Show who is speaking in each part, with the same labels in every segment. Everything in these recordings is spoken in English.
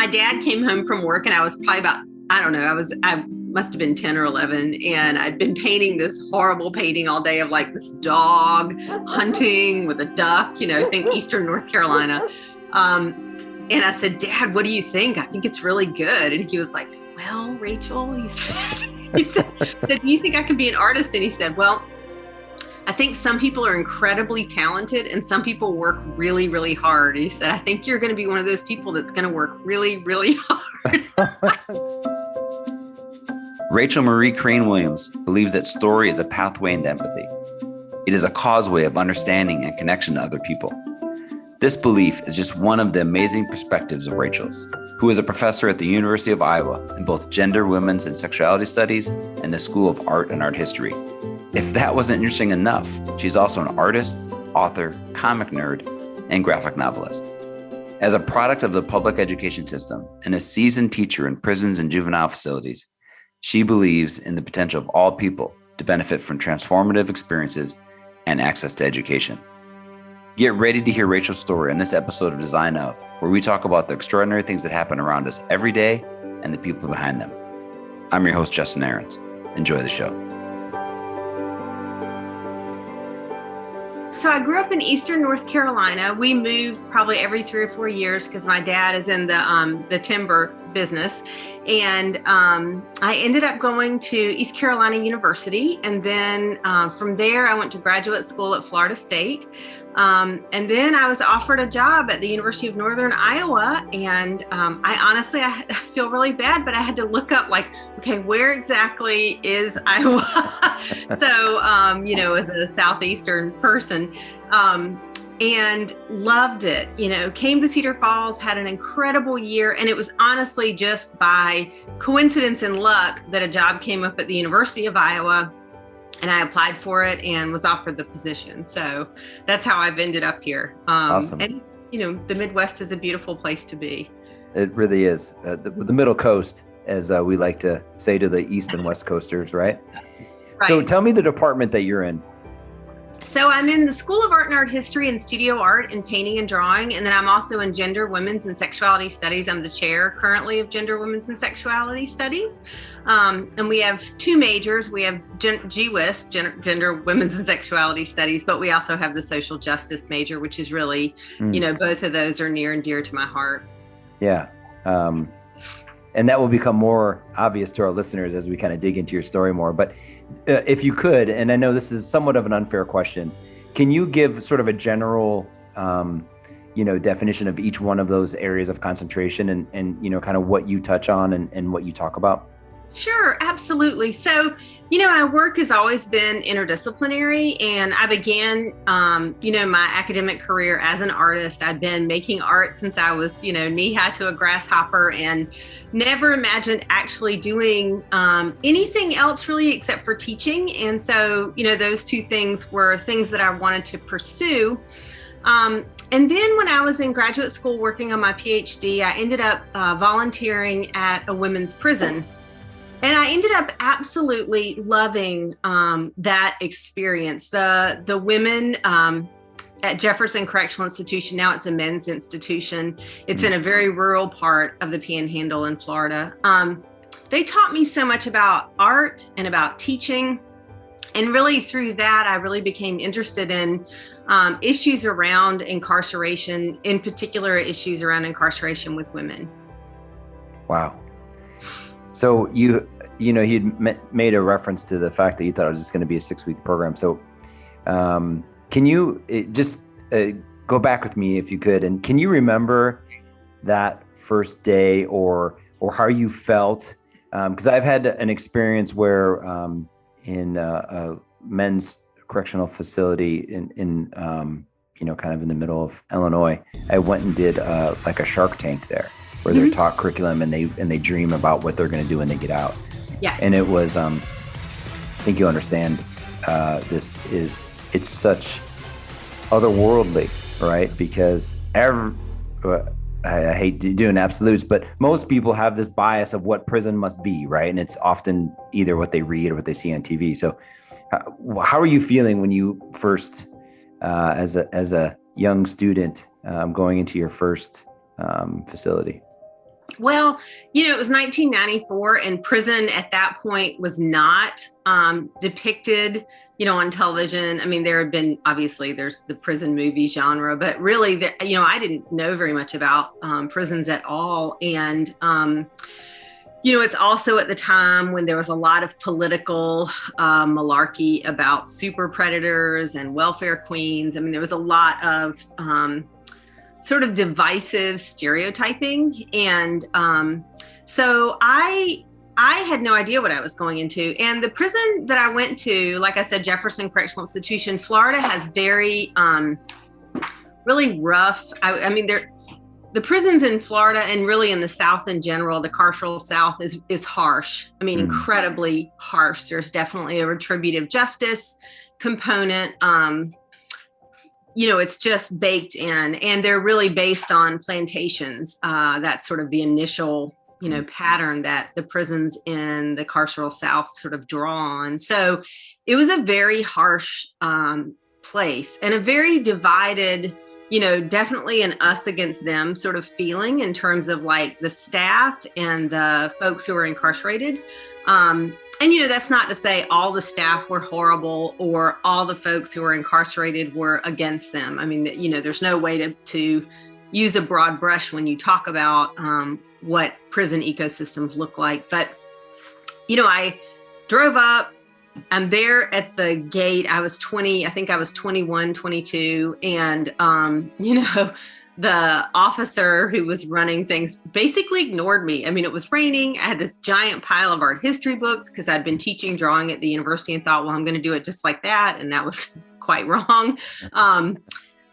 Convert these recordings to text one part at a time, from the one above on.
Speaker 1: my dad came home from work and I was probably about, I don't know, I must have been 10 or 11. And I'd been painting this horrible painting all day of like this dog hunting with a duck, think Eastern North Carolina. And I said, Dad, what do you think? I think it's really good. And he was like, well, Rachel, he said, do you think I could be an artist? And he said, well, I think some people are incredibly talented and some people work really, really hard. And he said, I think you're going to be one of those people that's going to work really, really hard.
Speaker 2: Rachel Marie Crane Williams believes that story is a pathway into empathy. It is a causeway of understanding and connection to other people. This belief is just one of the amazing perspectives of Rachel's, who is a professor at the University of Iowa in both Gender, Women's, and Sexuality Studies and the School of Art and Art History. If that wasn't interesting enough, she's also an artist, author, comic nerd, and graphic novelist. As a product of the public education system and a seasoned teacher in prisons and juvenile facilities, she believes in the potential of all people to benefit from transformative experiences and access to education. Get ready to hear Rachel's story in this episode of Design Of, where we talk about the extraordinary things that happen around us every day and the people behind them. I'm your host, Justin Ahrens. Enjoy the show.
Speaker 1: So I grew up in Eastern North Carolina. We moved probably every 3 or 4 years because my dad is in the timber business. And I ended up going to East Carolina University. And then from there, I went to graduate school at Florida State. And then I was offered a job at the University of Northern Iowa. And I feel really bad, but I had to look up okay, where exactly is Iowa? So, as a Southeastern person, and loved it, came to Cedar Falls, had an incredible year. And it was honestly just by coincidence and luck that a job came up at the University of Iowa. And I applied for it and was offered the position. So that's how I've ended up here.
Speaker 2: Awesome.
Speaker 1: And, the Midwest is a beautiful place to be.
Speaker 2: It really is. The Middle Coast, as we like to say to the East and West Coasters, right? So tell me the department that you're in.
Speaker 1: So I'm in the School of Art and Art History and Studio Art and Painting and Drawing. And then I'm also in Gender, Women's, and Sexuality Studies. I'm the chair currently of Gender, Women's, and Sexuality Studies. And we have 2 majors. We have GWIS, Gender, Women's, and Sexuality Studies, but we also have the Social Justice major, which is really, both of those are near and dear to my heart.
Speaker 2: Yeah. And that will become more obvious to our listeners as we kind of dig into your story more. But if you could, and I know this is somewhat of an unfair question, can you give sort of a general, definition of each one of those areas of concentration and kind of what you touch on and what you talk about?
Speaker 1: Sure, absolutely. So, my work has always been interdisciplinary, and I began, my academic career as an artist. I've been making art since I was, knee-high to a grasshopper, and never imagined actually doing anything else really except for teaching. And so, those 2 things were things that I wanted to pursue. And then when I was in graduate school working on my PhD, I ended up volunteering at a women's prison. And I ended up absolutely loving that experience. The women at Jefferson Correctional Institution, now it's a men's institution. It's in a very rural part of the Panhandle in Florida. They taught me so much about art and about teaching. And really through that, I really became interested in issues around incarceration, in particular issues around incarceration with women.
Speaker 2: Wow. So you'd made a reference to the fact that you thought it was just going to be a 6-week program. So can you just go back with me if you could? And can you remember that first day or how you felt? Because I've had an experience where in a men's correctional facility in kind of in the middle of Illinois, I went and did like a Shark Tank there, where they're taught curriculum and they dream about what they're going to do when they get out.
Speaker 1: Yeah.
Speaker 2: And it was, I think you understand, it's such otherworldly, right? Because I hate doing absolutes, but most people have this bias of what prison must be, right? And it's often either what they read or what they see on TV. So how are you feeling when you first, as a young student, going into your first facility?
Speaker 1: Well, it was 1994, and prison at that point was not depicted, on television. I mean, there had been, obviously, there's the prison movie genre, but really, I didn't know very much about prisons at all. And, it's also at the time when there was a lot of political malarkey about super predators and welfare queens. I mean, there was a lot of sort of divisive stereotyping. And so I had no idea what I was going into. And the prison that I went to, like I said, Jefferson Correctional Institution, Florida has very, really rough. I mean, the prisons in Florida and really in the South in general, the carceral South is harsh. I mean, incredibly harsh. There's definitely a retributive justice component. It's just baked in, and they're really based on plantations. That's sort of the initial, pattern that the prisons in the carceral South sort of draw on. So it was a very harsh place, and a very divided, definitely an us against them sort of feeling in terms of like the staff and the folks who are incarcerated. And, that's not to say all the staff were horrible or all the folks who were incarcerated were against them. I mean, there's no way to use a broad brush when you talk about what prison ecosystems look like. But, I drove up. I'm there at the gate. I was 20, I think I was 21, 22. And, the officer who was running things basically ignored me. I mean, it was raining. I had this giant pile of art history books because I'd been teaching drawing at the university and thought, well, I'm going to do it just like that. And that was quite wrong.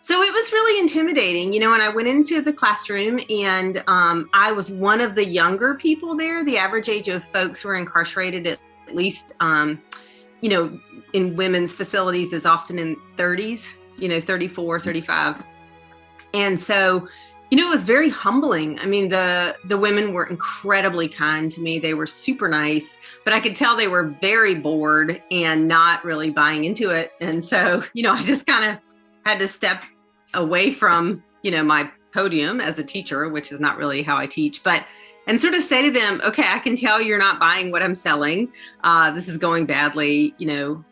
Speaker 1: So it was really intimidating, and I went into the classroom, and I was one of the younger people there. The average age of folks who are incarcerated, at least, in women's facilities, is often in 30s, 34, 35. And so, it was very humbling. I mean, the women were incredibly kind to me. They were super nice, but I could tell they were very bored and not really buying into it. And so, I just kind of had to step away from, my podium as a teacher, which is not really how I teach, and sort of say to them, okay, I can tell you're not buying what I'm selling. This is going badly.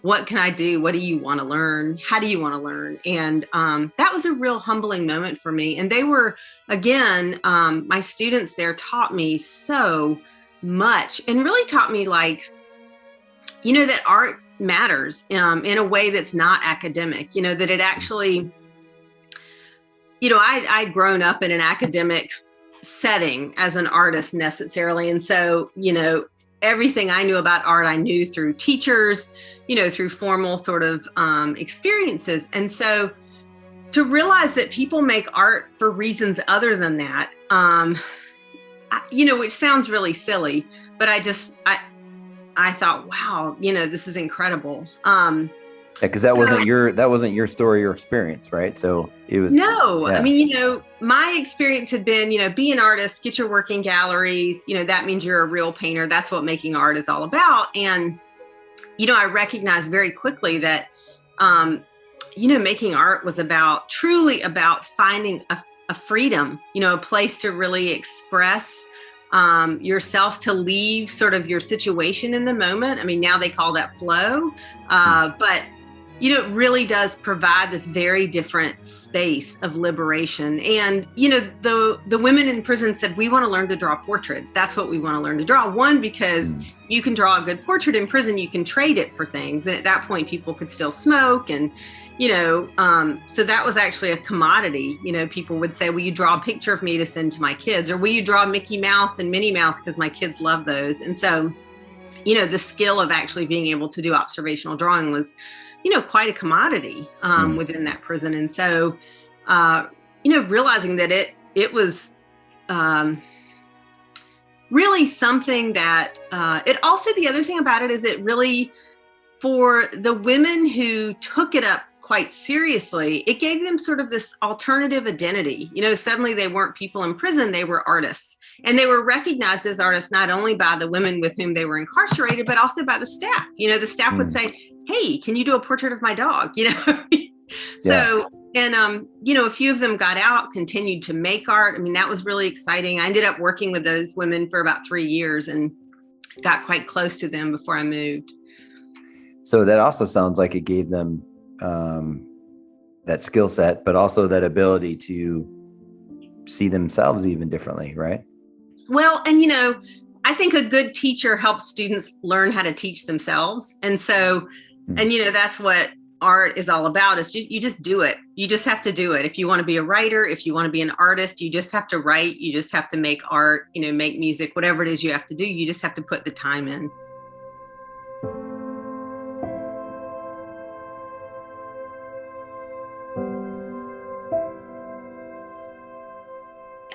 Speaker 1: What can I do? What do you want to learn? How do you want to learn? And that was a real humbling moment for me. And they were, again, my students there taught me so much, and really taught me that art matters in a way that's not academic, that it actually, I'd grown up in an academic setting as an artist necessarily. And so, everything I knew about art, I knew through teachers, through formal sort of experiences. And so to realize that people make art for reasons other than that, which sounds really silly, but I thought, wow, this is incredible.
Speaker 2: Because that wasn't your story or experience, right? So it was. No,
Speaker 1: yeah. I mean, my experience had been, be an artist, get your work in galleries. That means you're a real painter. That's what making art is all about. And, I recognized very quickly that, making art was truly about finding a freedom, a place to really express yourself, to leave sort of your situation in the moment. I mean, now they call that flow, but it really does provide this very different space of liberation. And, the women in prison said, we want to learn to draw portraits. That's what we want to learn to draw. One, because you can draw a good portrait in prison, you can trade it for things. And at that point, people could still smoke. And, so that was actually a commodity. People would say, will you draw a picture of me to send to my kids? Or will you draw Mickey Mouse and Minnie Mouse? Because my kids love those. And so, the skill of actually being able to do observational drawing was, quite a commodity within that prison. And so, realizing that it was really something that it also, the other thing about it is it really, for the women who took it up quite seriously, it gave them sort of this alternative identity. Suddenly they weren't people in prison, they were artists. And they were recognized as artists not only by the women with whom they were incarcerated, but also by the staff. The staff would say, hey, can you do a portrait of my dog? So And, a few of them got out, continued to make art. I mean, that was really exciting. I ended up working with those women for about 3 years and got quite close to them before I moved.
Speaker 2: So that also sounds like it gave them that skill set, but also that ability to see themselves even differently, right?
Speaker 1: Well, and I think a good teacher helps students learn how to teach themselves. And so, and that's what art is all about, is you just do it. You just have to do it. If you want to be a writer, if you want to be an artist, you just have to write. You just have to make art, make music, whatever it is you have to do. You just have to put the time in.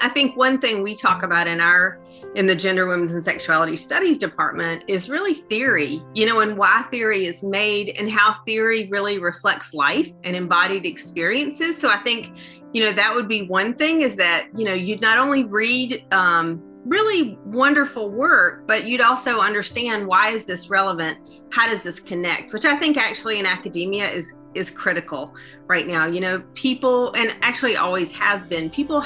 Speaker 1: I think one thing we talk about in the Gender, Women's, and Sexuality Studies department is really theory, and why theory is made and how theory really reflects life and embodied experiences. So I think, that would be one thing, is that, you'd not only read really wonderful work, but you'd also understand, why is this relevant? How does this connect? Which I think actually in academia is critical right now. People, and actually always has been, people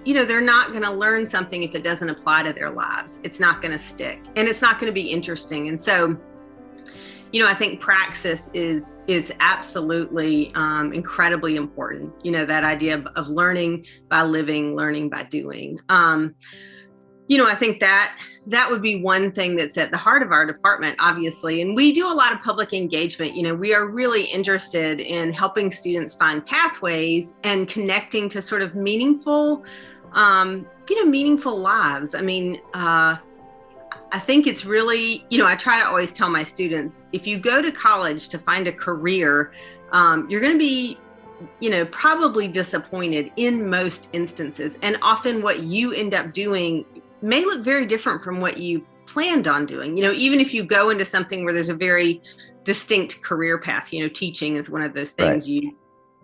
Speaker 1: they're not going to learn something if it doesn't apply to their lives. It's not going to stick, and it's not going to be interesting. And so, I think praxis is absolutely incredibly important. That idea of learning by living, learning by doing. I think that would be one thing that's at the heart of our department, obviously. And we do a lot of public engagement. We are really interested in helping students find pathways and connecting to sort of meaningful lives. I mean, I think it's really, I try to always tell my students, if you go to college to find a career, you're going to be, probably disappointed in most instances. And often what you end up doing may look very different from what you planned on doing. Even if you go into something where there's a very distinct career path, teaching is one of those things. Right.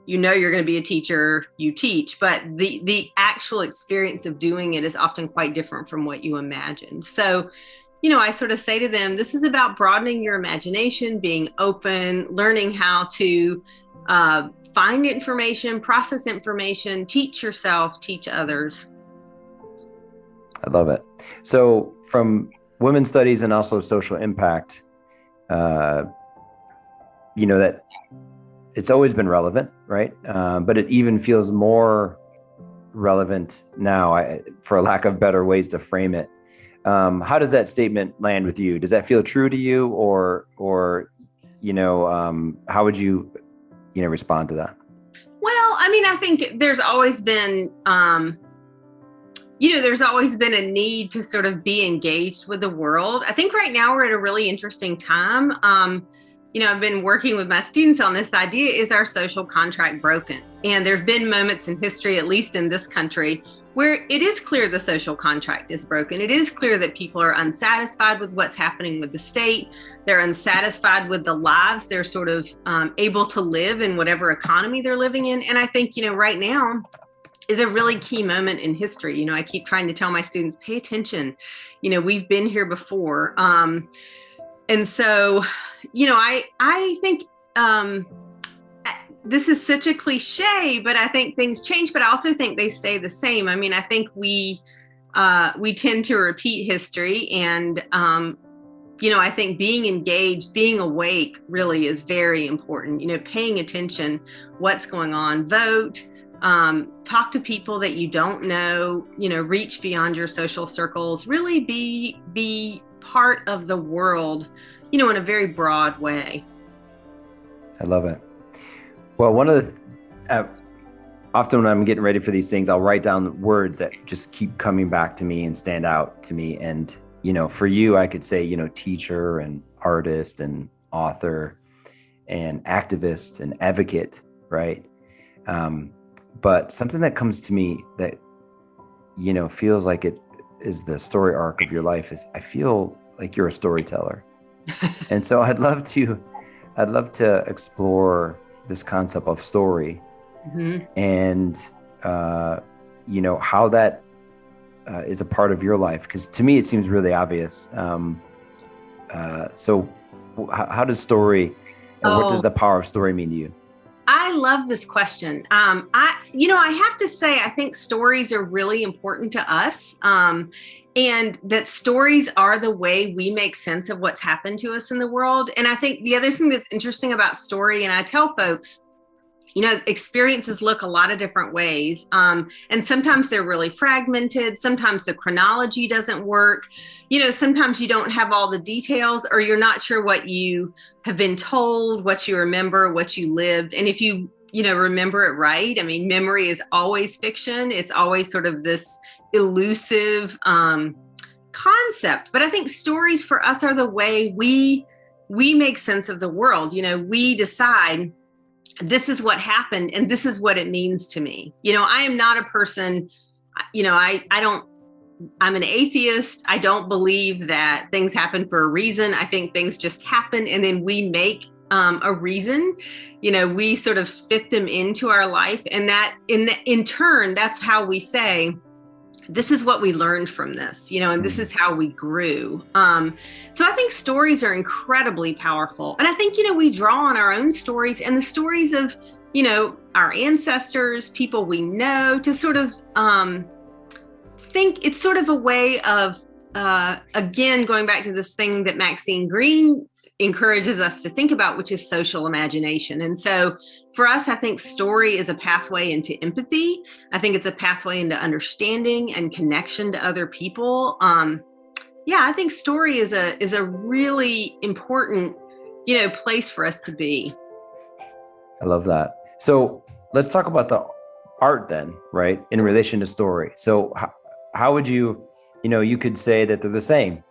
Speaker 1: You're going to be a teacher, you teach, but the actual experience of doing it is often quite different from what you imagined. So, I sort of say to them, this is about broadening your imagination, being open, learning how to find information, process information, teach yourself, teach others.
Speaker 2: I love it. So from women's studies and also social impact, that it's always been relevant, right? But it even feels more relevant now, for lack of better ways to frame it. How does that statement land with you? Does that feel true to you, or how would you, respond to that?
Speaker 1: Well, I mean, I think there's always been, there's always been a need to sort of be engaged with the world. I think right now we're at a really interesting time. I've been working with my students on this idea, is our social contract broken? And there've been moments in history, at least in this country, where it is clear the social contract is broken. It is clear that people are unsatisfied with what's happening with the state. They're unsatisfied with the lives they're sort of able to live in whatever economy they're living in. And I think, right now is a really key moment in history. I keep trying to tell my students, pay attention. We've been here before. And so, I think this is such a cliche, but I think things change, but I also think they stay the same. I mean, I think we tend to repeat history, and, I think being engaged, being awake really is very important, paying attention, what's going on, vote, talk to people that you don't know, reach beyond your social circles, really be part of the world, in a very broad way.
Speaker 2: I love it. Well, one of the, often when I'm getting ready for these things, I'll write down words that just keep coming back to me and stand out to me. And, for you, I could say, teacher and artist and author and activist and advocate, right? But something that comes to me that, feels like it is the story arc of your life is, I feel like you're a storyteller. And so I'd love to explore this concept of story, and, how that is a part of your life. Because to me, it seems really obvious. So how does story, what does the power of story mean to you?
Speaker 1: I love this question. I have to say, I think stories are really important to us, and that stories are the way we make sense of what's happened to us in the world. And I think the other thing that's interesting about story, and I tell folks, experiences look a lot of different ways. And sometimes they're really fragmented. Sometimes the chronology doesn't work. Sometimes you don't have all the details, or you're not sure what you have been told, what you remember, what you lived. And if you remember it right, I mean, memory is always fiction. It's always sort of this elusive concept. But I think stories for us are the way we make sense of the world. We decide, this is what happened and this is what it means to me. I am not a person, I'm an atheist. I don't believe that things happen for a reason. I think things just happen and then we make a reason. We sort of fit them into our life, and that in turn, that's how we say, this is what we learned from this, and this is how we grew. So I think stories are incredibly powerful. And I think, we draw on our own stories and the stories of, our ancestors, people we know, to sort of think it's sort of a way of, again, going back to this thing that Maxine Green encourages us to think about, which is social imagination. And so for us, I think story is a pathway into empathy. I think it's a pathway into understanding and connection to other people. I think story is a really important, place for us to be.
Speaker 3: I love that. So let's talk about the art then, right? In relation to story. So how would you could say that they're the same,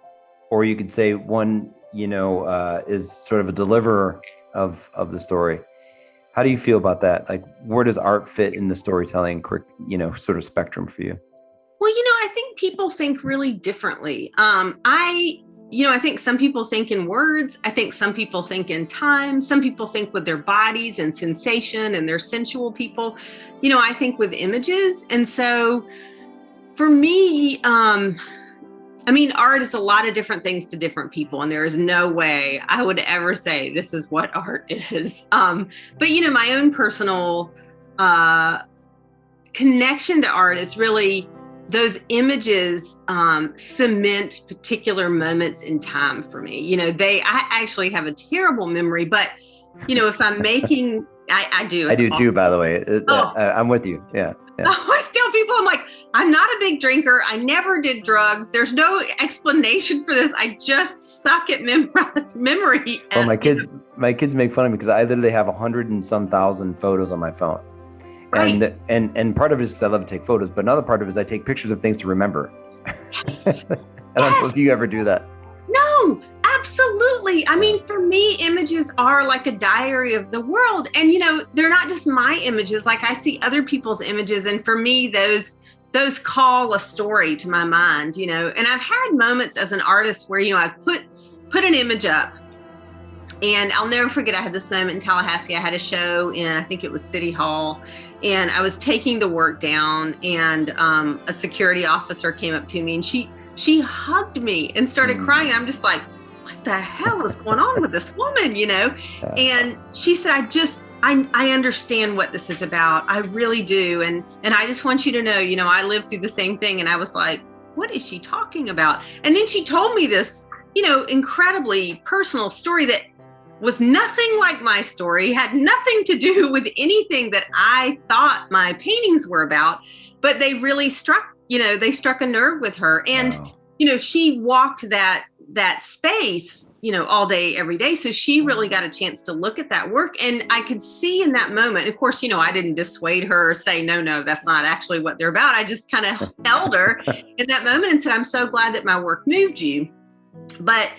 Speaker 3: or you could say one, is sort of a deliverer of the story. How do you feel about that? Like, where does art fit in the storytelling, sort of spectrum for you?
Speaker 1: Well, I think people think really differently. I think some people think in words. I think some people think in time. Some people think with their bodies and sensation, and they're sensual people. I think with images. And so for me, art is a lot of different things to different people, and there is no way I would ever say this is what art is. But my own personal connection to art is really those images cement particular moments in time for me. I actually have a terrible memory, but if I'm making, I do.
Speaker 3: I do too, by the way. I'm with you. Yeah.
Speaker 1: I always tell people, I'm like, I'm not a big drinker. I never did drugs. There's no explanation for this. I just suck at memory.
Speaker 3: Well, my kids make fun of me because I literally have 100 and some thousand photos on my phone.
Speaker 1: Right.
Speaker 3: And part of it is because I love to take photos, but another part of it is I take pictures of things to remember. Yes. I don't know if you ever do that.
Speaker 1: No, absolutely. I mean, for me, images are like a diary of the world. And, they're not just my images. Like, I see other people's images. And for me, those call a story to my mind, and I've had moments as an artist where, I've put an image up. And I'll never forget, I had this moment in Tallahassee. I had a show in, I think it was City Hall, and I was taking the work down, and a security officer came up to me, and she hugged me and started crying. And I'm just like, what the hell is going on with this woman, And she said, I understand what this is about. I really do. And I just want you to know, I lived through the same thing. And I was like, what is she talking about? And then she told me this, incredibly personal story that was nothing like my story, had nothing to do with anything that I thought my paintings were about, but they really struck a nerve with her. And, wow. She walked that space, all day, every day. So she really got a chance to look at that work. And I could see in that moment, of course, I didn't dissuade her or say, no, that's not actually what they're about. I just kind of held her in that moment and said, I'm so glad that my work moved you. But,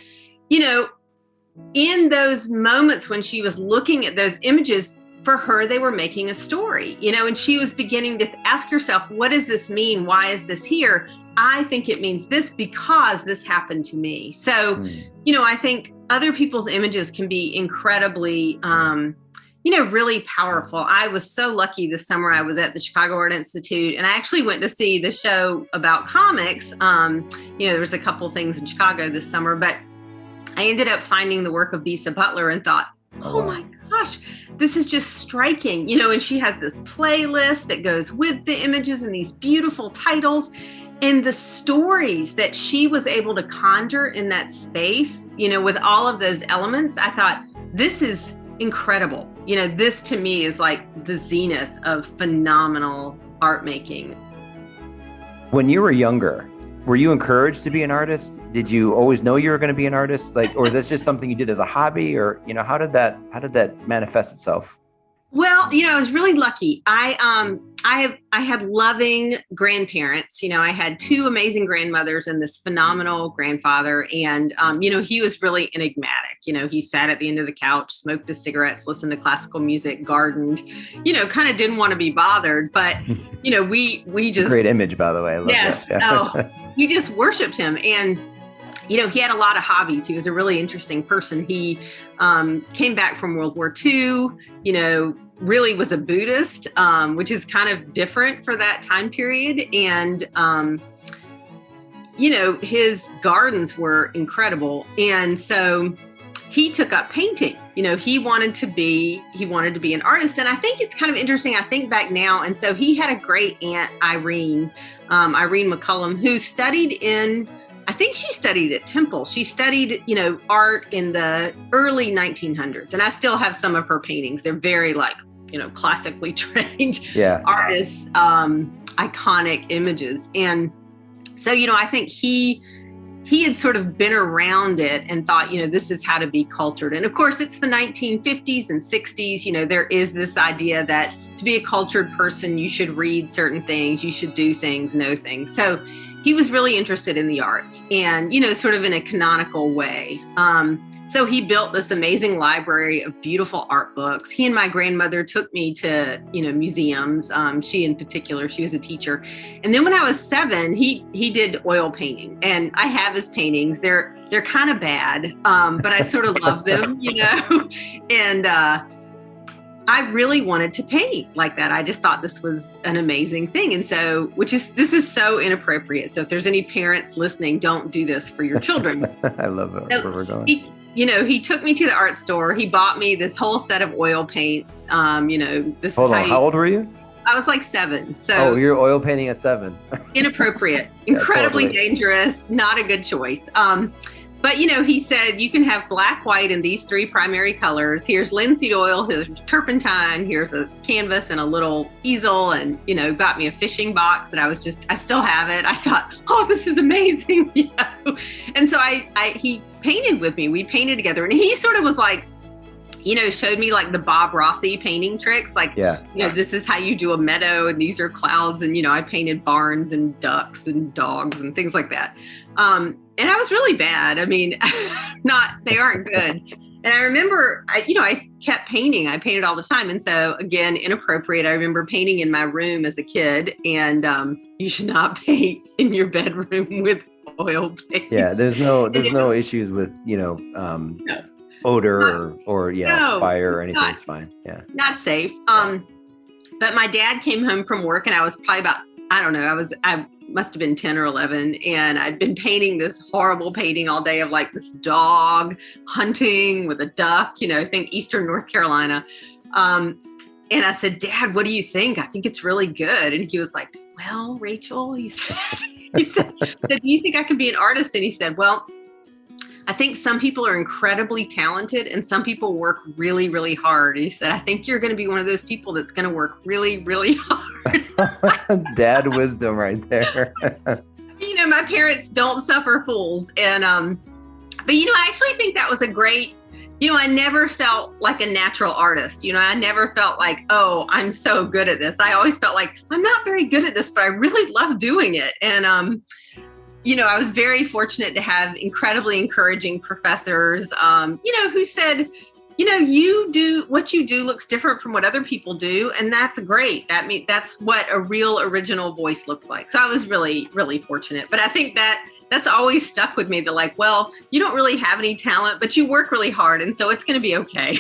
Speaker 1: in those moments when she was looking at those images, for her, they were making a story, and she was beginning to ask herself, what does this mean? Why is this here? I think it means this because this happened to me. So, I think other people's images can be incredibly, really powerful. I was so lucky this summer. I was at the Chicago Art Institute, and I actually went to see the show about comics. There was a couple things in Chicago this summer, but I ended up finding the work of Bisa Butler and thought, oh my gosh, gosh, this is just striking, and she has this playlist that goes with the images and these beautiful titles and the stories that she was able to conjure in that space, with all of those elements. I thought, this is incredible. This to me is like the zenith of phenomenal art making.
Speaker 3: When you were younger, were you encouraged to be an artist? Did you always know you were going to be an artist? Or is this just something you did as a hobby, or, how did that manifest itself?
Speaker 1: Well, I was really lucky. I had loving grandparents. I had two amazing grandmothers and this phenomenal grandfather. And, he was really enigmatic. He sat at the end of the couch, smoked his cigarettes, listened to classical music, gardened, kind of didn't want to be bothered. But, we just...
Speaker 3: Great image, by the way. I love
Speaker 1: yes.
Speaker 3: that. Yeah.
Speaker 1: Oh, we just worshiped him. And, he had a lot of hobbies. He was a really interesting person. He came back from World War II, really was a Buddhist, which is kind of different for that time period. And, his gardens were incredible. And so he took up painting. He wanted to be an artist. And I think it's kind of interesting. I think back now. And so he had a great aunt, Irene McCullum, who studied I think she studied at Temple. She studied, art in the early 1900s. And I still have some of her paintings. They're very classically trained artists, iconic images. And so, I think he had sort of been around it and thought, this is how to be cultured. And of course, it's the 1950s and 60s. There is this idea that to be a cultured person, you should read certain things, you should do things, know things. So he was really interested in the arts and, sort of in a canonical way. So he built this amazing library of beautiful art books. He and my grandmother took me to, museums. She in particular, she was a teacher. And then when I was 7, he did oil painting, and I have his paintings. They're kind of bad, but I sort of love them, and, I really wanted to paint like that. I just thought this was an amazing thing. And so, this is so inappropriate. So if there's any parents listening, don't do this for your children.
Speaker 3: I love it.
Speaker 1: So
Speaker 3: where we're going.
Speaker 1: He took me to the art store. He bought me this whole set of oil paints. This
Speaker 3: Hold on. How old were you?
Speaker 1: I was like 7. So
Speaker 3: you're oil painting at 7.
Speaker 1: Inappropriate, incredibly dangerous, not a good choice. But, he said, you can have black, white, and these 3 primary colors. Here's linseed oil, here's turpentine, here's a canvas and a little easel, and, got me a fishing box that I still have it. I thought, oh, this is amazing. And so he painted with me. We painted together, and he sort of was like, showed me like the Bob Rossi painting tricks. Like, this is how you do a meadow, and these are clouds. And, I painted barns and ducks and dogs and things like that. And I was really bad. I mean, they aren't good. And I remember, I kept painting. I painted all the time. And so again, inappropriate. I remember painting in my room as a kid, and you should not paint in your bedroom with oil paints.
Speaker 3: Yeah. There's no issues with, odor or fire or anything. It's fine. Yeah.
Speaker 1: Not safe. But my dad came home from work, and I was probably about, I must have been 10 or 11. And I'd been painting this horrible painting all day of like this dog hunting with a duck, think Eastern North Carolina. And I said, Dad, what do you think? I think it's really good. And he was like, well, Rachel, he said, do you think I could be an artist? And he said, well, I think some people are incredibly talented and some people work really, really hard. He said, I think you're going to be one of those people that's going to work really, really hard.
Speaker 3: Dad wisdom right there.
Speaker 1: My parents don't suffer fools. And, but, I actually think that was a great, I never felt like a natural artist. I never felt like, oh, I'm so good at this. I always felt like I'm not very good at this, but I really love doing it. And, I was very fortunate to have incredibly encouraging professors, who said, you do what you do looks different from what other people do. And that's great. That's what a real original voice looks like. So I was really, really fortunate. But I think that's always stuck with me. They're like, well, you don't really have any talent, but you work really hard. And so it's going to be okay.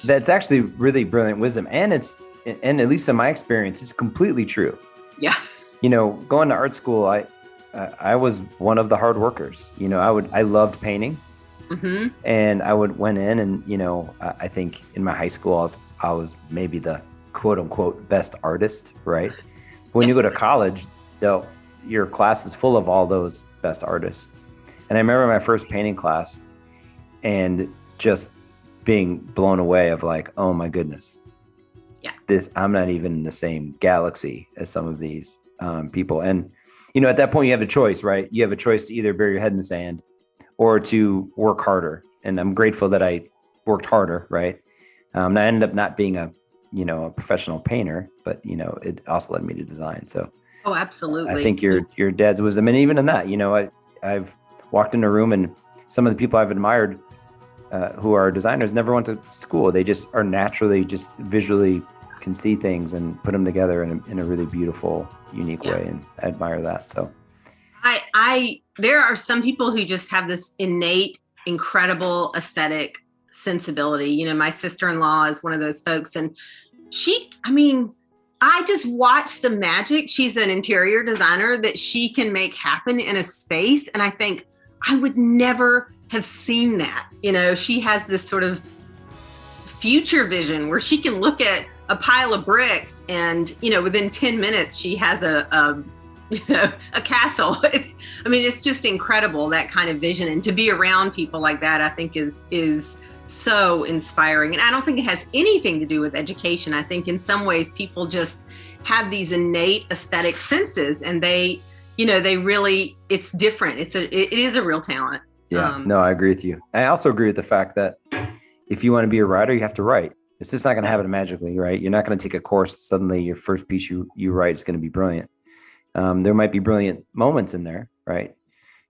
Speaker 3: That's actually really brilliant wisdom. And at least in my experience, it's completely true.
Speaker 1: Yeah.
Speaker 3: Going to art school, I was one of the hard workers. I loved painting.
Speaker 1: Mm-hmm.
Speaker 3: And I went in and, I think in my high school, I was maybe the quote unquote best artist, right? When you go to college, though, your class is full of all those best artists. And I remember my first painting class and just being blown away of like, oh my goodness, I'm not even in the same galaxy as some of these people. And, at that point you have a choice, right? You have a choice to either bury your head in the sand or to work harder. And I'm grateful that I worked harder, right? And I ended up not being a professional painter, but, it also led me to design. So
Speaker 1: oh, absolutely.
Speaker 3: I think your dad's wisdom, and even in that, I've walked in a room and some of the people I've admired who are designers never went to school. They just are naturally just visually can see things and put them together in a really beautiful, unique way. And I admire that. So
Speaker 1: there are some people who just have this innate, incredible aesthetic sensibility. My sister-in-law is one of those folks, and I just watch the magic. She's an interior designer that she can make happen in a space. And I think I would never have seen that. She has this sort of future vision where she can look at a pile of bricks and, within 10 minutes, she has a castle. It's just incredible, that kind of vision. And to be around people like that, I think is so inspiring. And I don't think it has anything to do with education. I think in some ways people just have these innate aesthetic senses, and they really, it's different. It is a real talent.
Speaker 3: Yeah, no, I agree with you. I also agree with the fact that if you want to be a writer, you have to write. It's just not going to happen magically, right? You're not going to take a course. Suddenly your first piece you write is going to be brilliant. There might be brilliant moments in there, right?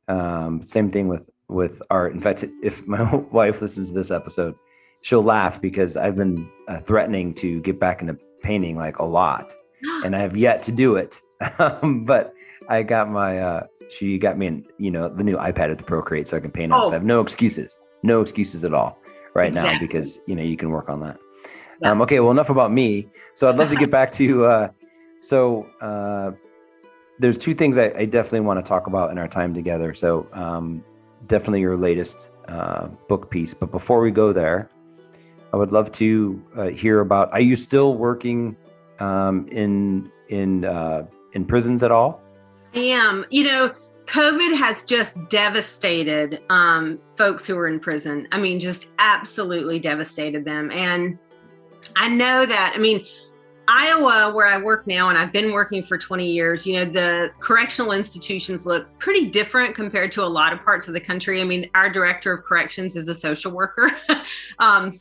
Speaker 3: Same thing with art. In fact, if my wife listens to this episode, she'll laugh because I've been threatening to get back into painting like a lot, and I have yet to do it. But I got she got me the new iPad with the Procreate, so I can paint on it. So I have no excuses at all now, because you can work on that. Yeah. Okay, well, enough about me. So I'd love to get back to there's two things I definitely want to talk about in our time together. So definitely your latest book piece. But before we go there, I would love to hear about, are you still working in prisons at all?
Speaker 1: I am. COVID has just devastated folks who are in prison. Just absolutely devastated them. And I know that, Iowa, where I work now, and I've been working for 20 years, the correctional institutions look pretty different compared to a lot of parts of the country. Our director of corrections is a social worker. A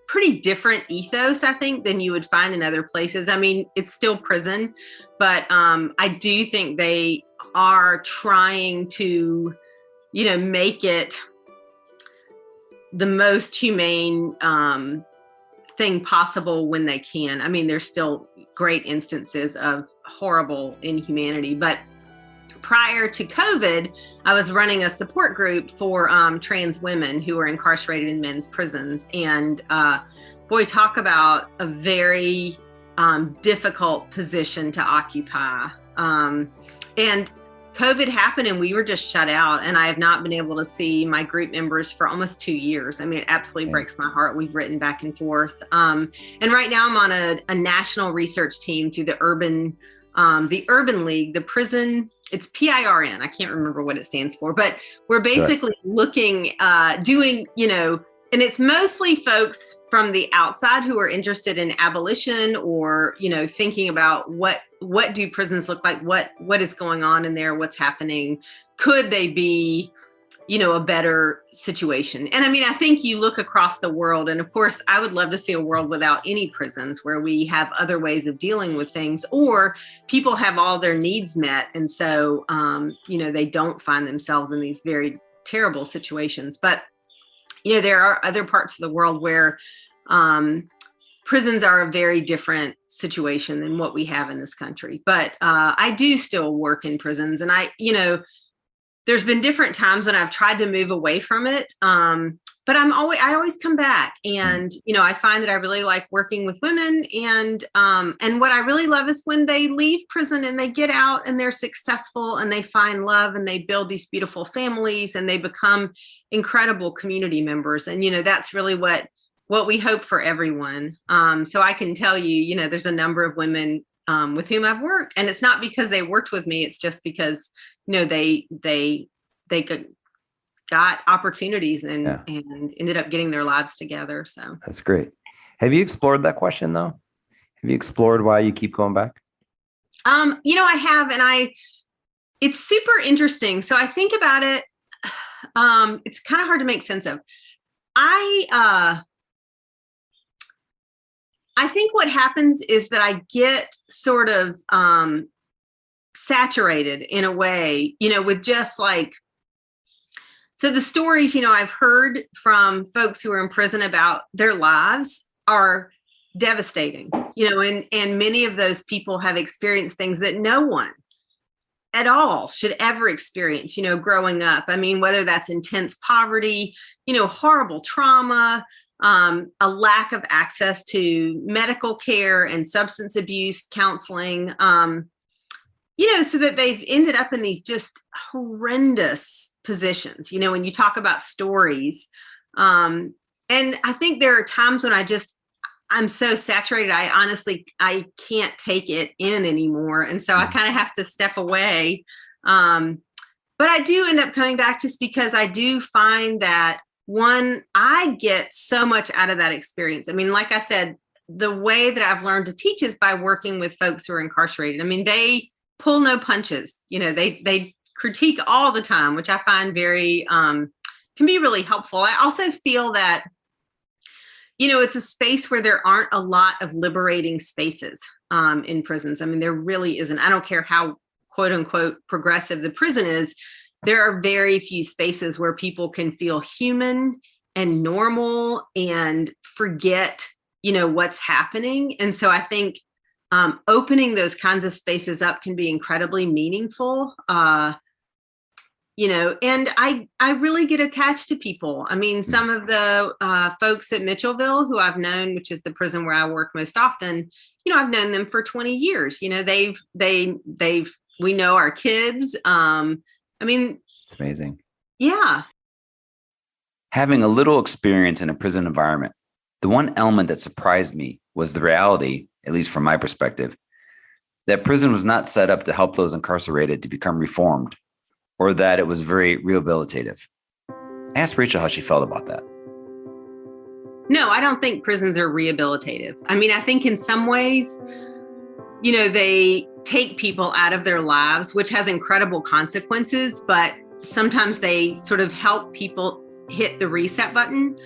Speaker 1: pretty different ethos, I think, than you would find in other places. It's still prison, but I do think they are trying to, make it the most humane thing possible when they can. There's still great instances of horrible inhumanity, but prior to COVID, I was running a support group for trans women who are incarcerated in men's prisons. And boy, talk about a very difficult position to occupy. And COVID happened and we were just shut out, and I have not been able to see my group members for almost 2 years. It absolutely breaks my heart. We've written back and forth. And right now I'm on a national research team through the Urban League, the prison, it's PIRN. I can't remember what it stands for, but we're basically looking, doing, and it's mostly folks from the outside who are interested in abolition or, thinking about what do prisons look like? What is going on in there? What's happening? Could they be, a better situation? And I think you look across the world, and of course, I would love to see a world without any prisons, where we have other ways of dealing with things, or people have all their needs met. And so, they don't find themselves in these very terrible situations. But, there are other parts of the world where prisons are a very different situation than what we have in this country. But I do still work in prisons, and there's been different times when I've tried to move away from it. I always come back, and I find that I really like working with women, and what I really love is when they leave prison and they get out and they're successful and they find love and they build these beautiful families and they become incredible community members. And that's really what we hope for everyone. So I can tell you, there's a number of women with whom I've worked, and it's not because they worked with me, it's just because they got opportunities and ended up getting their lives together. So
Speaker 3: that's great. Have you explored that question though? Have you explored why you keep going back?
Speaker 1: I have, and it's super interesting. So I think about it. It's kind of hard to make sense of. I think what happens is that I get sort of saturated in a way, with just like, so the stories, I've heard from folks who are in prison about their lives are devastating, and many of those people have experienced things that no one at all should ever experience, growing up. I mean, whether that's intense poverty, horrible trauma, a lack of access to medical care and substance abuse counseling, so that they've ended up in these just horrendous positions, when you talk about stories. And I think there are times when I'm so saturated, I can't take it in anymore. And so I kind of have to step away. But I do end up coming back just because I do find that, one, I get so much out of that experience. I mean, like I said, the way that I've learned to teach is by working with folks who are incarcerated. I mean, they pull no punches, they critique all the time, which I find very, can be really helpful. I also feel that, it's a space where there aren't a lot of liberating spaces in prisons. I mean, there really isn't. I don't care how quote unquote progressive the prison is. There are very few spaces where people can feel human and normal and forget, what's happening. And so I think opening those kinds of spaces up can be incredibly meaningful. And I really get attached to people. I mean, some of the folks at Mitchellville who I've known, which is the prison where I work most often, I've known them for 20 years. We know our kids.
Speaker 3: It's amazing.
Speaker 1: Yeah.
Speaker 2: Having a little experience in a prison environment, the one element that surprised me was the reality, at least from my perspective, that prison was not set up to help those incarcerated to become reformed, or that it was very rehabilitative. I asked Rachel how she felt about that.
Speaker 1: No, I don't think prisons are rehabilitative. I mean, I think in some ways, they take people out of their lives, which has incredible consequences, but sometimes they sort of help people hit the reset button.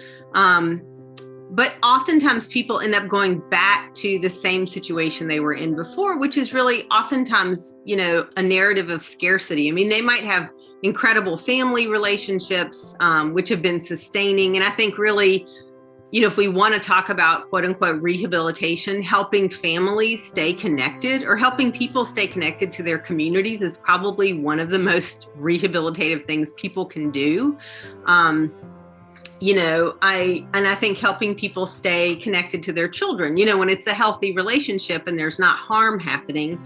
Speaker 1: But oftentimes people end up going back to the same situation they were in before, which is really oftentimes, a narrative of scarcity. I mean, they might have incredible family relationships, which have been sustaining. And I think really, if we want to talk about quote unquote rehabilitation, helping families stay connected or helping people stay connected to their communities is probably one of the most rehabilitative things people can do. I think helping people stay connected to their children, when it's a healthy relationship and there's not harm happening,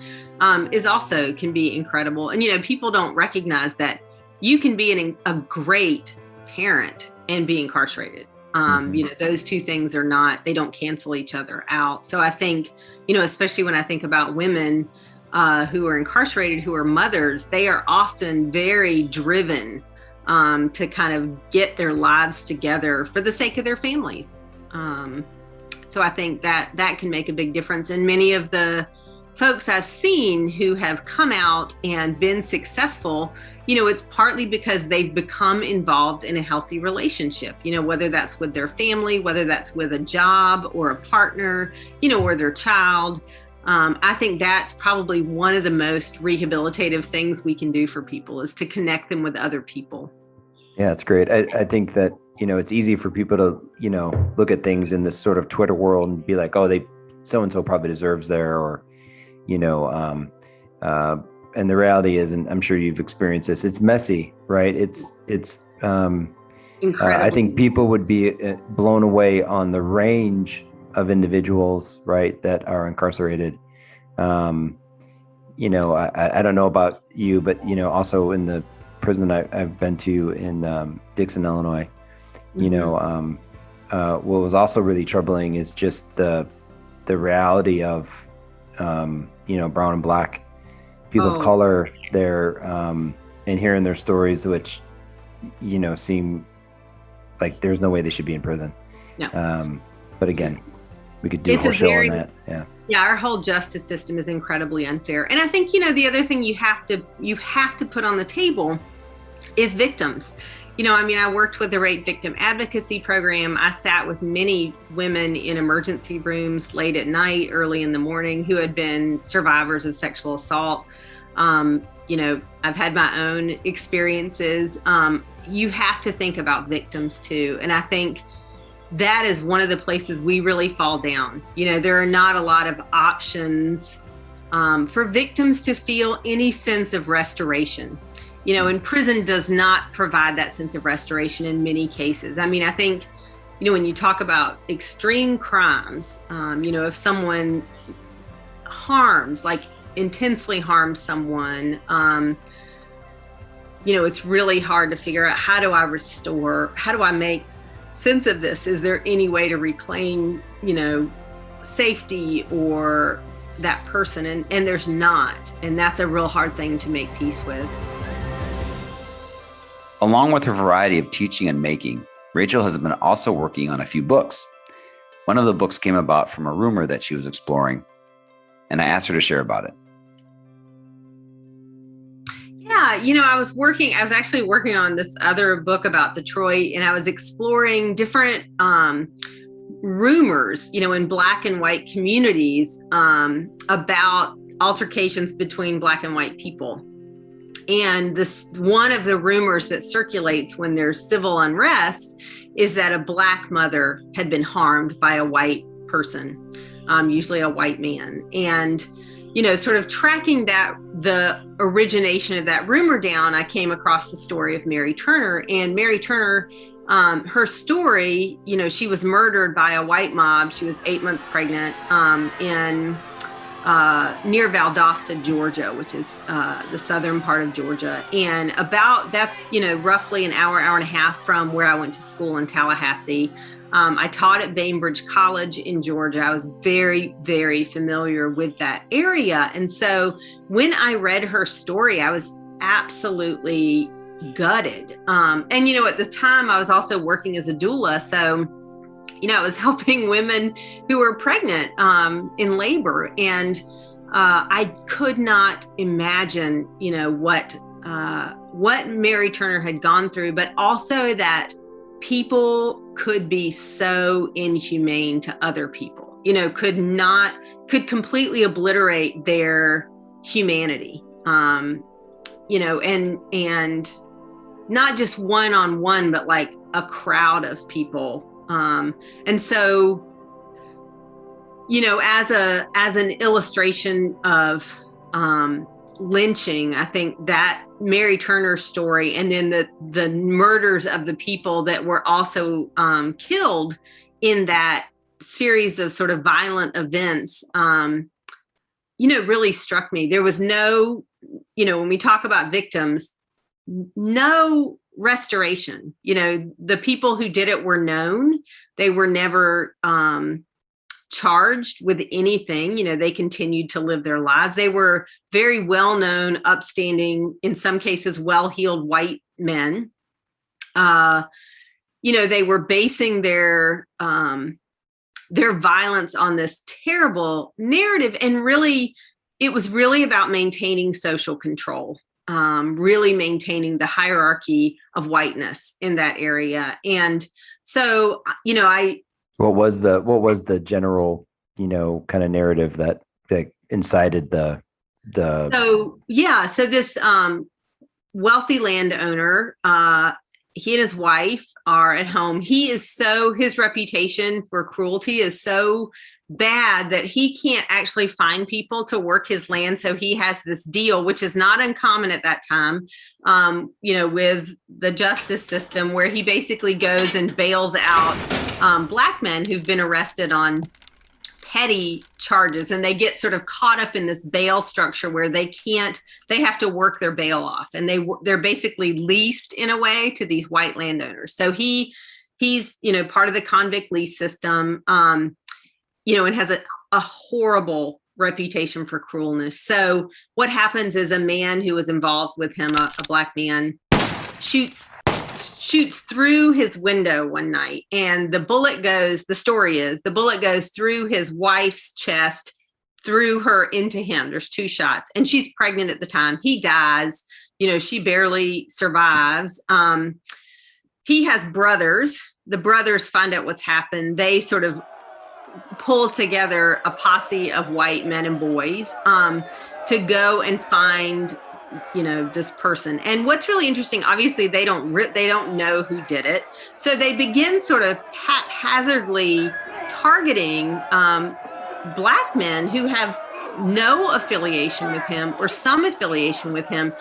Speaker 1: is also can be incredible. And, people don't recognize that you can be a great parent and be incarcerated. Those two things they don't cancel each other out. So I think, especially when I think about women who are incarcerated, who are mothers, they are often very driven to kind of get their lives together for the sake of their families. So I think that can make a big difference. And many of the folks I've seen who have come out and been successful, it's partly because they've become involved in a healthy relationship, whether that's with their family, whether that's with a job or a partner, or their child. I think that's probably one of the most rehabilitative things we can do for people is to connect them with other people.
Speaker 3: Yeah, that's great. I think that, it's easy for people to, look at things in this sort of Twitter world and be like, oh, so-and-so probably deserves there, or, and the reality is, and I'm sure you've experienced this, it's messy, right? It's
Speaker 1: Incredible.
Speaker 3: I think people would be blown away on the range of individuals, right, that are incarcerated. You know, I don't know about you, but, you know, also in the prison I've been to in Dixon, Illinois, you know, what was also really troubling is just the reality of, you know, brown and black people of color there, and hearing their stories, which, you know, seem like there's no way they should be in prison.
Speaker 1: No.
Speaker 3: But again, we could do a whole show on that. Yeah.
Speaker 1: Yeah, our whole justice system is incredibly unfair. And I think, you know, the other thing you have to put on the table is victims. You know, I mean, I worked with the rape victim advocacy program. I sat with many women in emergency rooms late at night, early in the morning, who had been survivors of sexual assault. You know, I've had my own experiences. You have to think about victims too. And I think that is one of the places we really fall down. You know, there are not a lot of options for victims to feel any sense of restoration. You know, and prison does not provide that sense of restoration in many cases. I mean, I think, you know, when you talk about extreme crimes, you know, if someone intensely harms someone, you know, it's really hard to figure out, how do I make sense of this? Is there any way to reclaim, you know, safety or that person? And there's not. And that's a real hard thing to make peace with.
Speaker 2: Along with her variety of teaching and making, Rachel has been also working on a few books. One of the books came about from a rumor that she was exploring, and I asked her to share about it.
Speaker 1: Yeah, you know, I was actually working on this other book about Detroit, and I was exploring different rumors, you know, in Black and white communities about altercations between Black and white people. And this, one of the rumors that circulates when there's civil unrest is that a Black mother had been harmed by a white person, usually a white man. And, you know, sort of tracking the origination of that rumor down, I came across the story of Mary Turner. And Mary Turner, her story, you know, she was murdered by a white mob. She was 8 months pregnant in near Valdosta, Georgia, which is the southern part of Georgia. And that's, you know, roughly an hour and a half from where I went to school in Tallahassee. I taught at Bainbridge College in Georgia. I was very, very familiar with that area. And so when I read her story, I was absolutely gutted. And, you know, at the time I was also working as a doula. So, you know, I was helping women who were pregnant in labor. And I could not imagine, you know, what Mary Turner had gone through, but also that people could be so inhumane to other people, you know, could completely obliterate their humanity, you know, and not just one-on-one, but like a crowd of people. And so, you know, as an illustration of lynching, I think that Mary Turner's story, and then the murders of the people that were also killed in that series of sort of violent events, you know, really struck me. There was no, you know, when we talk about victims, no restoration. You know, the people who did it were known. They were never charged with anything. You know, they continued to live their lives. They were very well-known, upstanding, in some cases, well-heeled white men. You know, they were basing their violence on this terrible narrative. And really, it was really about maintaining social control. Really maintaining the hierarchy of whiteness in that area. And so, you know,
Speaker 3: what was the general, you know, kind of narrative that incited so
Speaker 1: this wealthy landowner, he and his wife are at home. His reputation for cruelty is so bad that he can't actually find people to work his land. So he has this deal, which is not uncommon at that time, with the justice system, where he basically goes and bails out Black men who've been arrested on petty charges, and they get sort of caught up in this bail structure where they have to work their bail off, and they're basically leased in a way to these white landowners. So he's part of the convict lease system, and has a horrible reputation for cruelness. So what happens is a man who was involved with him, a Black man, shoots through his window one night, and the bullet goes through his wife's chest, through her into him. There's 2 shots, and she's pregnant at the time. He dies. She barely survives. He has brothers. The brothers find out what's happened. They sort of pull together a posse of white men and boys to go and find this person. And what's really interesting, obviously they don't know who did it. So they begin sort of haphazardly targeting Black men who have no affiliation with him or some affiliation with him,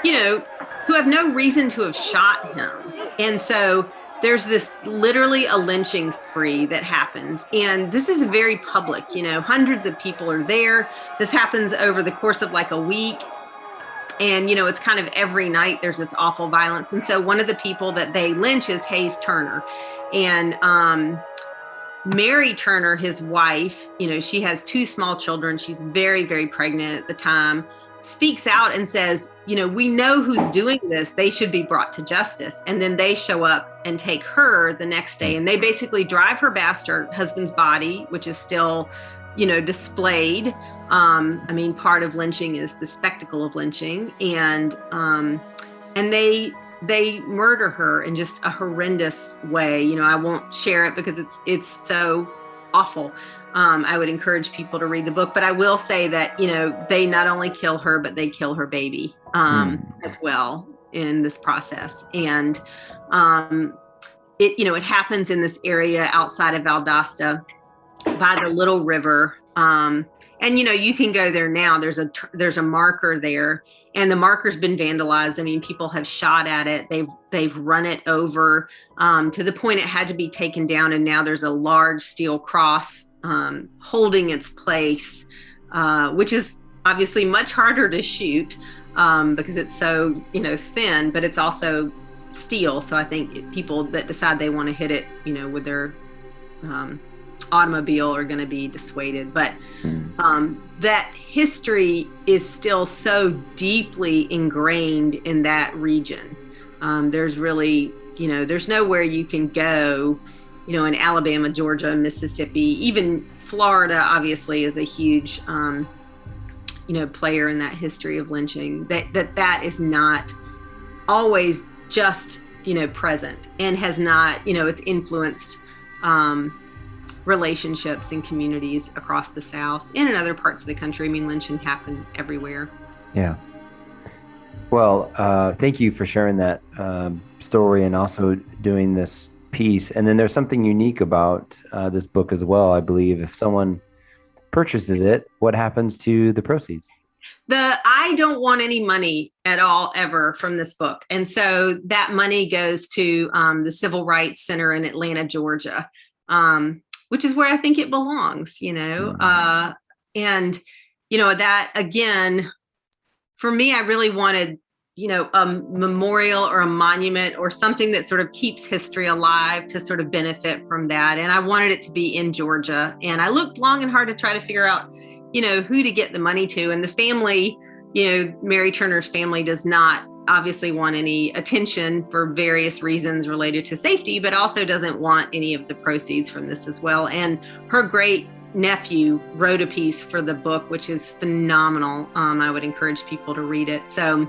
Speaker 1: who have no reason to have shot him. And so there's this literally a lynching spree that happens. And this is very public, hundreds of people are there. This happens over the course of like a week. And, it's kind of every night there's this awful violence. And so one of the people that they lynch is Hayes Turner. And Mary Turner, his wife, she has 2 small children. She's very, very pregnant at the time, speaks out and says, we know who's doing this. They should be brought to justice. And then they show up and take her the next day. And they basically drive her bastard husband's body, which is still displayed. Part of lynching is the spectacle of lynching, and they murder her in just a horrendous way. I won't share it because it's so awful. I would encourage people to read the book, but I will say that, they not only kill her, but they kill her baby as well in this process. And it happens in this area outside of Valdosta by the Little River. And you can go there now. There's a marker there, and the marker's been vandalized. People have shot at it. They've run it over to the point it had to be taken down. And now there's a large steel cross holding its place, which is obviously much harder to shoot because it's so thin, but it's also steel. So I think people that decide they want to hit it, with their automobile are going to be dissuaded. But that history is still so deeply ingrained in that region. There's really, there's nowhere you can go, in Alabama, Georgia, Mississippi, even Florida, obviously, is a huge, player in that history of lynching, that is not always just, present, and has not, it's influenced relationships and communities across the South and in other parts of the country. Lynching happened everywhere.
Speaker 3: Yeah. Well, thank you for sharing that story and also doing this piece. And then there's something unique about this book as well. I believe if someone purchases it, what happens to the proceeds?
Speaker 1: I don't want any money at all ever from this book. And so that money goes to the Civil Rights Center in Atlanta, Georgia, which is where I think it belongs, and, that again, for me, I really wanted, a memorial or a monument or something that sort of keeps history alive to sort of benefit from that. And I wanted it to be in Georgia. And I looked long and hard to try to figure out, who to get the money to. And the family, Mary Turner's family does not obviously want any attention for various reasons related to safety, but also doesn't want any of the proceeds from this as well. And her great nephew wrote a piece for the book, which is phenomenal. I would encourage people to read it. So,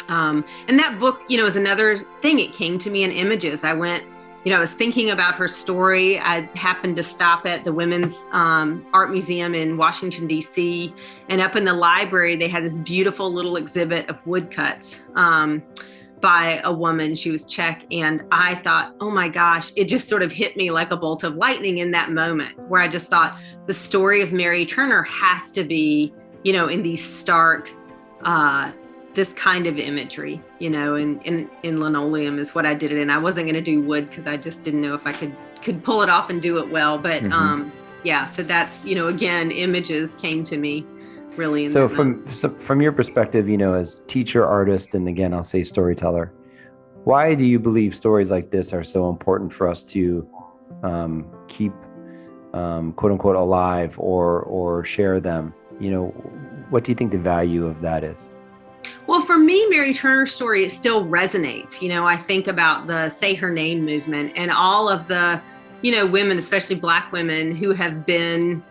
Speaker 1: and that book, is another thing. It came to me in images. I went, I was thinking about her story. I happened to stop at the Women's Art Museum in Washington, D.C. And up in the library, they had this beautiful little exhibit of woodcuts by a woman. She was Czech. And I thought, oh my gosh, it just sort of hit me like a bolt of lightning in that moment, where I just thought the story of Mary Turner has to be, in these stark, this kind of imagery, in linoleum is what I did it in. I wasn't going to do wood because I just didn't know if I could pull it off and do it well. But so that's, again, images came to me really. So
Speaker 3: from your perspective, as teacher, artist, and again, I'll say storyteller, why do you believe stories like this are so important for us to keep quote unquote alive or share them? What do you think the value of that is?
Speaker 1: Well, for me, Mary Turner's story, it still resonates. I think about the Say Her Name movement and all of the, women, especially Black women, who have been,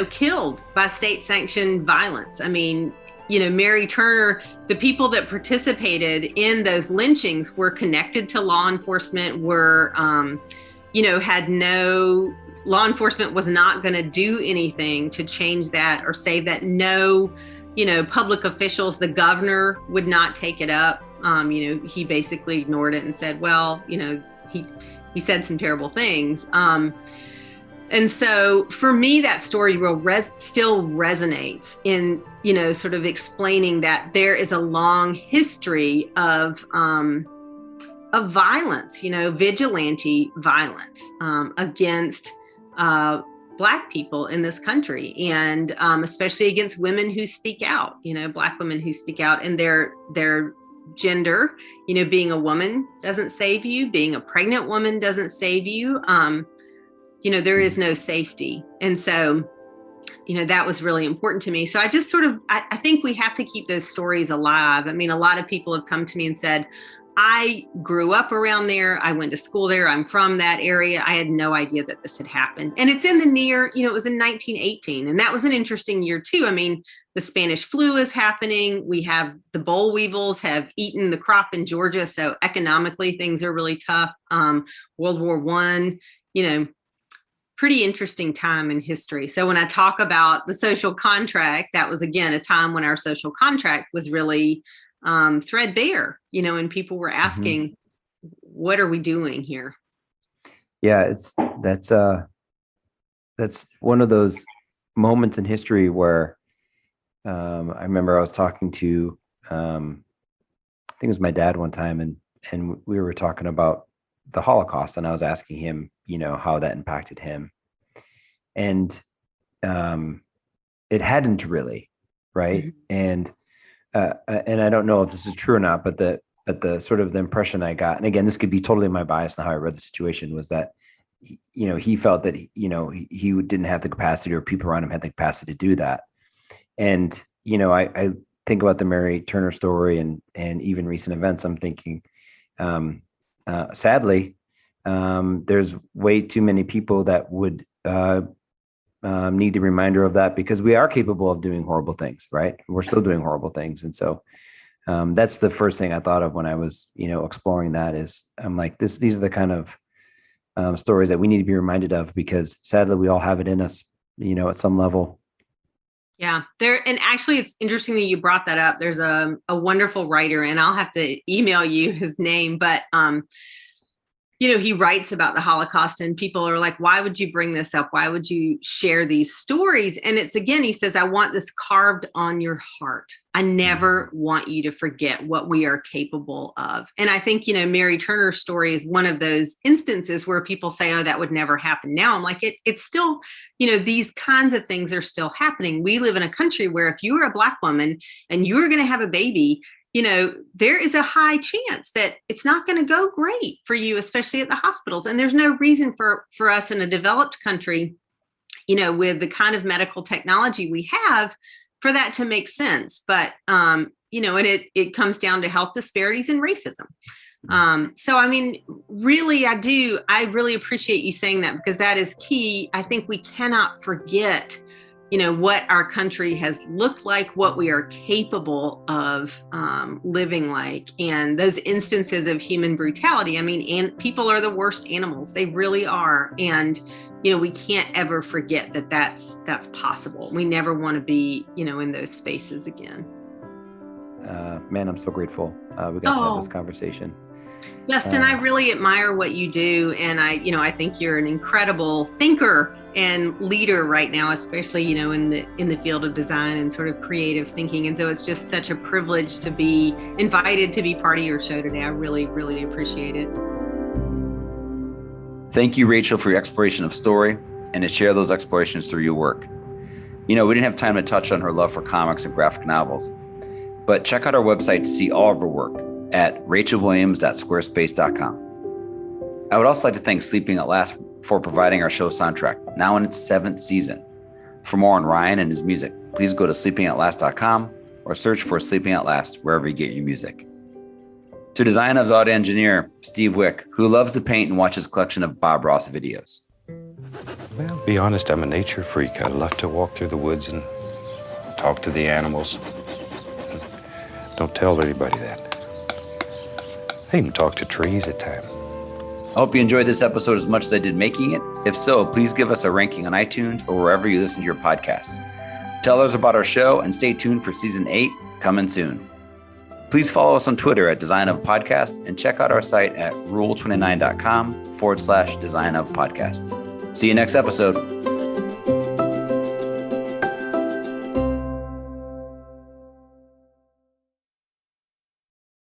Speaker 1: killed by state-sanctioned violence. I mean, Mary Turner, the people that participated in those lynchings were connected to law enforcement, law enforcement was not going to do anything to change that or say that. No, public officials, the governor would not take it up. He basically ignored it and said, well, he said some terrible things. And so for me, that story still resonates in, sort of explaining that there is a long history of violence, vigilante violence against Black people in this country, and especially against women who speak out, Black women who speak out, and their gender, being a woman doesn't save you, being a pregnant woman doesn't save you. There is no safety. And so, that was really important to me. So I just I think we have to keep those stories alive. I mean, a lot of people have come to me and said, I grew up around there. I went to school there. I'm from that area. I had no idea that this had happened. And it's in the near, it was in 1918. And that was an interesting year too. I mean, the Spanish flu is happening. We have the boll weevils have eaten the crop in Georgia. So economically, things are really tough. World War I, pretty interesting time in history. So when I talk about the social contract, that was, again, a time when our social contract was really threadbare, and people were asking, what are we doing here?
Speaker 3: Yeah, that's one of those moments in history where I remember I was talking to, I think it was my dad one time, and we were talking about the Holocaust, and I was asking him, how that impacted him. And it hadn't really, right? And I don't know if this is true or not, but the sort of the impression I got, and again, this could be totally my bias in how I read the situation, was that, he felt that, he didn't have the capacity, or people around him had the capacity to do that. And, I think about the Mary Turner story and even recent events. I'm thinking, sadly, there's way too many people that would need the reminder of that, because we are capable of doing horrible things, right? We're still doing horrible things. And so that's the first thing I thought of when I was, exploring that. Is I'm like, these are the kind of stories that we need to be reminded of, because sadly we all have it in us, at some level.
Speaker 1: Yeah, and actually it's interesting that you brought that up. There's a wonderful writer, and I'll have to email you his name, but he writes about the Holocaust, and people are like, why would you bring this up? Why would you share these stories? And it's, again, he says, I want this carved on your heart. I never want you to forget what we are capable of. And I think, Mary Turner's story is one of those instances where people say, oh, that would never happen now. I'm like, it's still, these kinds of things are still happening. We live in a country where if you are a Black woman and you're going to have a baby, there is a high chance that it's not going to go great for you, especially at the hospitals. And there's no reason for us in a developed country, with the kind of medical technology we have, for that to make sense. But, and it comes down to health disparities and racism. So, I mean, really, I really appreciate you saying that, because that is key. I think we cannot forget what our country has looked like, what we are capable of living like, and those instances of human brutality. I mean, and people are the worst animals. They really are. And, we can't ever forget that that's possible. We never want to be, in those spaces again.
Speaker 3: man, I'm so grateful we got to have this conversation.
Speaker 1: Justin, I really admire what you do. And I think you're an incredible thinker and leader right now, especially, in the field of design and sort of creative thinking. And so it's just such a privilege to be invited to be part of your show today. I really, really appreciate it.
Speaker 2: Thank you, Rachel, for your exploration of story and to share those explorations through your work. We didn't have time to touch on her love for comics and graphic novels, but check out our website to see all of her work at rachelwilliams.squarespace.com. I would also like to thank Sleeping at Last for providing our show soundtrack, now in its 7th season. For more on Ryan and his music, please go to sleepingatlast.com or search for Sleeping at Last wherever you get your music. To Design Of's audio engineer, Steve Wick, who loves to paint and watch his collection of Bob Ross videos.
Speaker 4: Well, to be honest, I'm a nature freak. I love to walk through the woods and talk to the animals. Don't tell anybody that. I even talk to trees at times.
Speaker 2: I hope you enjoyed this episode as much as I did making it. If so, please give us a ranking on iTunes or wherever you listen to your podcasts. Tell others about our show and stay tuned for season 8, coming soon. Please follow us on Twitter at Design of Podcast and check out our site at rule29.com/Design of Podcast. See you next episode.